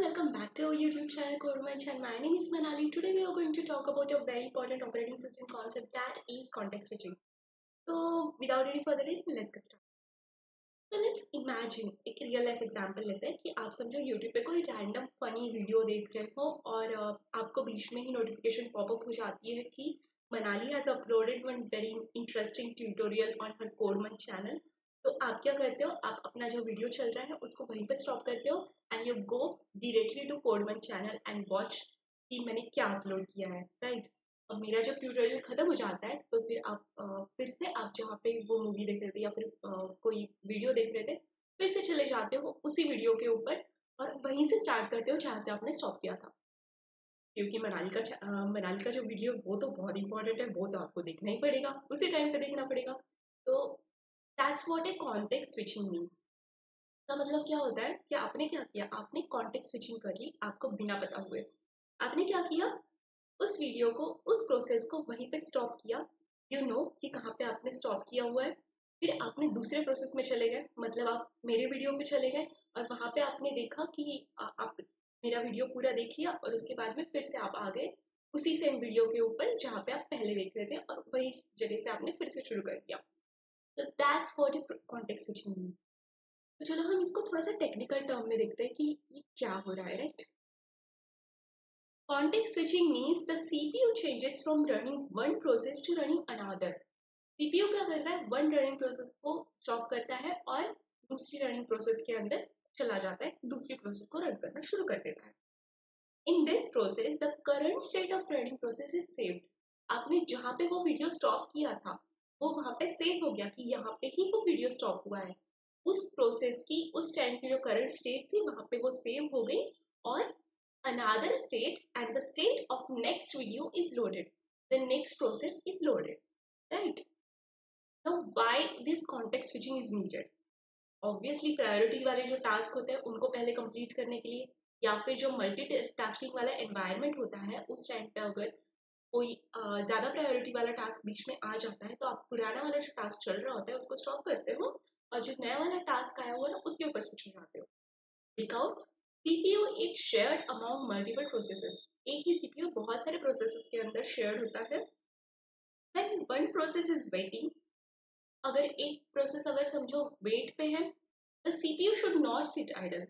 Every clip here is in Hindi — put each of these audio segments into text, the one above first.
welcome back to our YouTube channel Codemunch, and my name is Manali. Today we are going to talk about a very important operating system concept, that is context switching. So without any further ado, let's get started. So let's imagine एक रियल लाइफ एग्जांपल लेते हैं कि आप समझो YouTube पे कोई रैंडम फनी वीडियो देख रहे हो और आपको बीच में ही नोटिफिकेशन पॉपअप हो जाती है कि Manali has uploaded one very interesting tutorial on her Codemanch channel. तो आप क्या करते हो, आप अपना जो वीडियो चल रहा है उसको वहीं पर स्टॉप करते हो and you go directly to Codemanch channel and watch कि मैंने क्या अपलोड किया है, राइट। और मेरा जब ट्यूटोरियल खत्म हो जाता है तो फिर आप फिर से आप जहाँ पे वो मूवी देख रहे थे या फिर कोई वीडियो देख रहे थे फिर से चले जाते हो उसी वीडियो के ऊपर और वहीं से स्टार्ट करते हो जहाँ से आपने स्टॉप किया था। क्योंकि मनाली का जो वीडियो वो तो बहुत इंपॉर्टेंट है, वो तो आपको देखना ही पड़ेगा, उसी टाइम पे देखना पड़ेगा। तो that's what A context switching mean. का मतलब क्या होता है कि आपने क्या किया, आपने कॉन्टेक्स्ट स्विचिंग कर ली आपको बिना पता हुए। आपने क्या किया, उस वीडियो को, उस प्रोसेस को वहीं पे स्टॉप किया, यू नो कि कहाँ पे आपने स्टॉप किया हुआ है। फिर आपने दूसरे प्रोसेस में चले गए, मतलब आप मेरे वीडियो पे चले गए और वहां पे आपने देखा कि आप मेरा वीडियो पूरा देख लिया और उसके बाद में फिर से आप आ गए उसी सेम वीडियो के ऊपर जहाँ पे आप पहले देख रहे थे और वही जगह से आपने फिर से शुरू कर दिया। तो that's what context switching mean. तो चलो हम इसको थोड़ा सा टेक्निकल टर्म में देखते हैं कि ये क्या हो रहा है, right. Context switching means the CPU changes from running one process to running another. CPU क्या करता है, one running process को stop करता है और दूसरी running process के अंदर चला जाता है, दूसरी process को रन करना शुरू कर देता है। In this process, the current state of running process is saved. आपने जहाँ पे वो वीडियो स्टॉप किया था वो वहाँ पे सेव हो गया कि यहाँ पे ही वो वीडियो स्टॉप हुआ है। उस प्रोसेस की उस टाइम की जो करंट स्टेट थी वहाँ पे वो सेव हो गई और another state and the state of next video is loaded. The next process is loaded, right? Now why this context switching is needed? Obviously priority वाले जो टास्क होते हैं उनको पहले कंप्लीट करने के लिए, या फिर जो मल्टीटास्किंग वाला एनवायरनमेंट होता है उस टाइम पे अगर कोई ज्यादा प्रायोरिटी वाला टास्क बीच में आ जाता है तो आप पुराना वाला जो टास्क चल रहा होता है उसको स्टॉप करते हो और जो नया वाला टास्क आया हुआ है ना उसके ऊपर स्विच हो जाते हो। Because CPU is shared among multiple processes. एक ही CPU बहुत सारे processes के अंदर shared होता है। When one process is waiting, अगर एक process अगर समझो wait पे है, the CPU should not sit idle.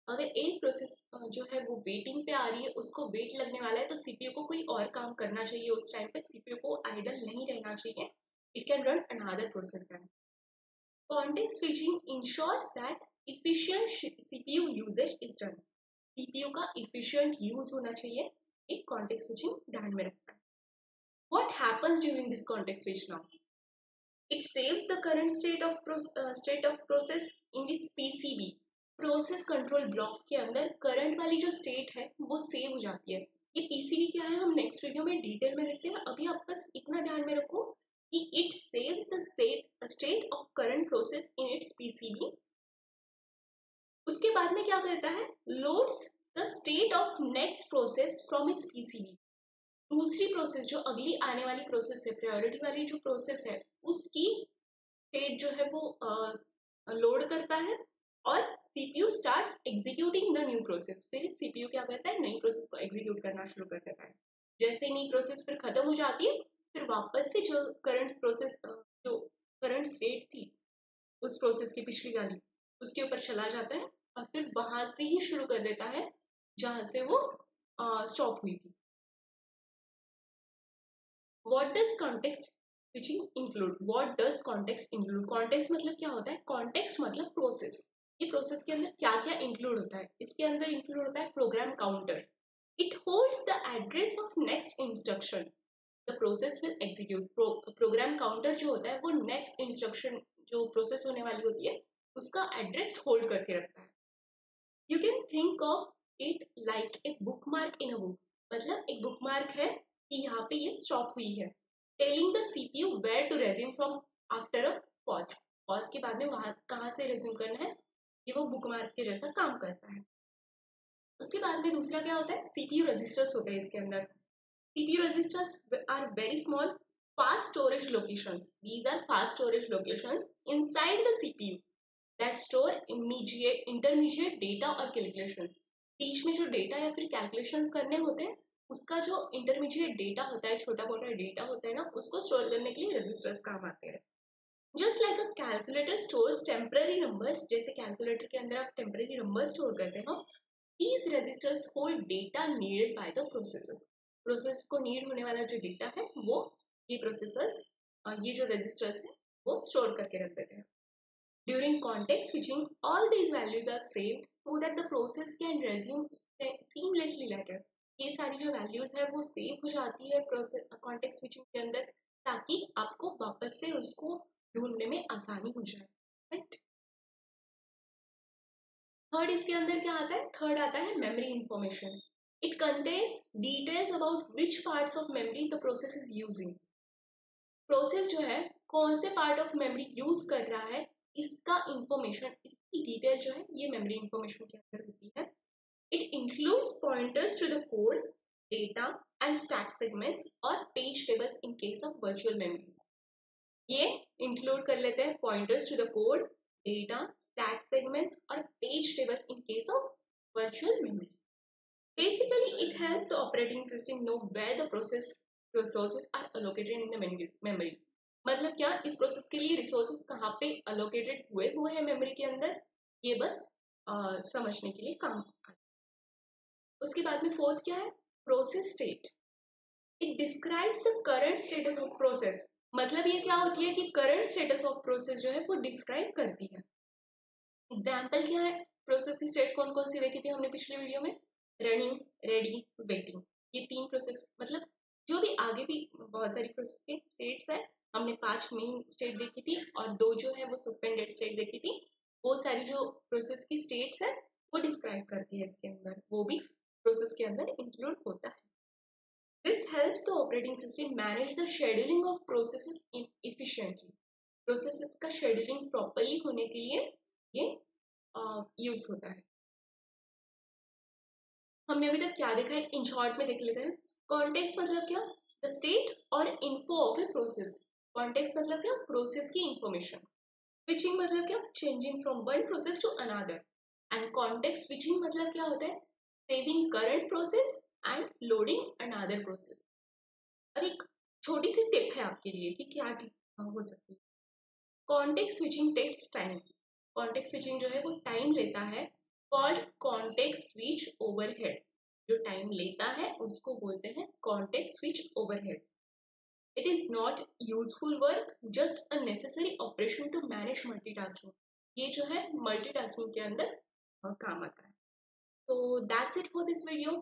अगर एक process जो है वो waiting पे आ रही है, उसको wait लगने वाला है तो CPU को कोई और काम करना चाहिए, उस टाइम पे CPU को idle नहीं रहना चाहिए. It can run another process then. Context switching ensures that efficient CPU usage is done. CPU का efficient use होना चाहिए, एक context switching ध्यान में रखना है। What happens during this context switch now? It saves the current state of process in its PCB. Process control block के अंदर current वाली जो state है वो save हो जाती है। ये PCB क्या है हम next वीडियो में डिटेल में देखते हैं, अभी आप बस इतना ध्यान में रखो कि it saves the state of current process in its PCB. उसके बाद में क्या करता है, loads the state of next process from its PCB. दूसरी प्रोसेस जो अगली आने वाली प्रोसेस है, प्रायोरिटी वाली जो प्रोसेस है उसकी स्टेट जो है वो लोड करता है और CPU starts executing the new process. फिर CPU क्या करता है, नई प्रोसेस को एग्जीक्यूट करना शुरू कर देता है। जैसे नई प्रोसेस फिर खत्म हो जाती है फिर वापस से जो करंट प्रोसेस जो करंट स्टेट थी उस प्रोसेस की पिछली वाली उसके ऊपर चला जाता है और फिर वहां से ही शुरू कर देता है जहां से वो स्टॉप हुई थी। What does context switching include? What does context include? Context मतलब क्या होता है, context मतलब प्रोसेस। ये प्रोसेस के अंदर क्या क्या इंक्लूड होता है, इसके अंदर इंक्लूड होता है program counter. It holds the address of next instruction. The process will execute. Program counter जो होता है वो नेक्स्ट इंस्ट्रक्शन जो प्रोसेस होने वाली होती है उसका एड्रेस होल्ड करके रखता है। You can think of it like a book mark in a book. मतलब एक बुक मार्क है कि यहाँ पे ये स्टॉप हुई है, telling the CPU where to resume from after a pause. Pause के बाद में वहां कहाँ से रेज्यूम करना है, ये वो बुक मार्क के जैसा काम करता है। उसके बाद में दूसरा क्या होता है, CPU रजिस्टर्स होते हैं इसके अंदर। CPU registers are very small fast storage locations. These are fast storage locations inside the CPU that store intermediate data or calculations. बीच में जो डेटा या फिर कैलकुलेशंस करने होते हैं उसका जो इंटरमीडिएट डेटा होता है, छोटा मोटा डेटा होता है ना, उसको स्टोर करने के लिए रजिस्टर्स काम आते हैं। जस्ट लाइक अ कैलकुलेटर स्टोर्स टेम्पररी नंबर्स, जैसे कैलकुलेटर के अंदर आप टेम्पररी नंबर स्टोर करते हो, these registers hold data needed by the processes. Process को नीड होने वाला जो डेटा है वो ये प्रोसेसर्स, ये जो रजिस्टर्स है वो स्टोर करके रख देते हैं। During context switching, all these values are saved so that the process can resume seamlessly later. ये सारी जो वैल्यूज है वो सेव हो जाती है प्रोसेस कॉन्टेक्स्ट स्विचिंग के अंदर, ताकि आपको वापस से उसको ढूंढने में आसानी हो जाए, राइट। थर्ड इसके अंदर क्या आता है? थर्ड आता है memory information. It contains details about which parts of memory the process is using. Process जो है कौन से पार्ट ऑफ मेमोरी यूज कर रहा है, इसका इंफॉर्मेशन, इसकी डिटेल जो है ये मेमोरी इंफॉर्मेशन के अंदर होती है। It includes pointers to the code, data and stack segments और page tables in case of virtual memories. ये इंक्लूड कर लेते हैं pointers to the code, data, stack segments और page tables in case of virtual memory. Basically, it helps the operating system know where the process resources are allocated in the memory. मतलब क्या, इस प्रोसेस के लिए रिसोर्सेज कहाँ पे अलोकेटेड हुए हैं मेमोरी के अंदर, ये बस समझने के लिए काम आता है। उसके बाद में फोर्थ क्या है? Process state. It describes the current status of process. मतलब ये क्या होती है कि करंट स्टेटस ऑफ प्रोसेस जो है वो डिस्क्राइब करती है। एग्जाम्पल क्या है? प्रोसेस की स्टेट कौन कौन सी देखी थी हमने पिछले वीडियो में? रनिंग, रेडी, वेटिंग, ये तीन प्रोसेस, मतलब जो भी आगे भी बहुत सारी प्रोसेस के स्टेट्स है, हमने 5 मेन स्टेट देखी थी और 2 जो है वो सस्पेंडेड स्टेट देखी थी। वो सारी जो प्रोसेस की स्टेट्स है वो डिस्क्राइब करती है इसके अंदर, वो भी प्रोसेस के अंदर इंक्लूड होता है। This helps the operating system manage the scheduling of processes efficiently. Processes का शेड्यूलिंग प्रॉपरली होने के लिए ये यूज होता है। हमने अभी तक क्या देखा है, इन शॉर्ट में देख लेते हैं। कॉन्टेक्स्ट मतलब क्या? द स्टेट और info of a process. Context मतलब क्या? प्रोसेस की इंफॉर्मेशन। स्विचिंग मतलब क्या? Changing from one process to another. And context switching मतलब क्या होता है? Saving current process and loading another process. अब एक छोटी सी टिप है आपके लिए कि क्या टिप हो सकती है। Context switching takes time. Context switching जो है वो टाइम लेता है, कॉल्ड कॉन्टेक्स्ट स्विच ओवरहेड। जो टाइम लेता है उसको बोलते हैं context switch overhead. It is not useful work, just a necessary operation to manage multitasking. ये जो है मल्टीटास्किंग के अंदर काम आता है। So that's it for this video.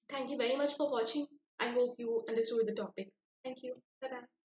Thank you very much for watching. I hope you understood the topic. Thank you. Bye bye.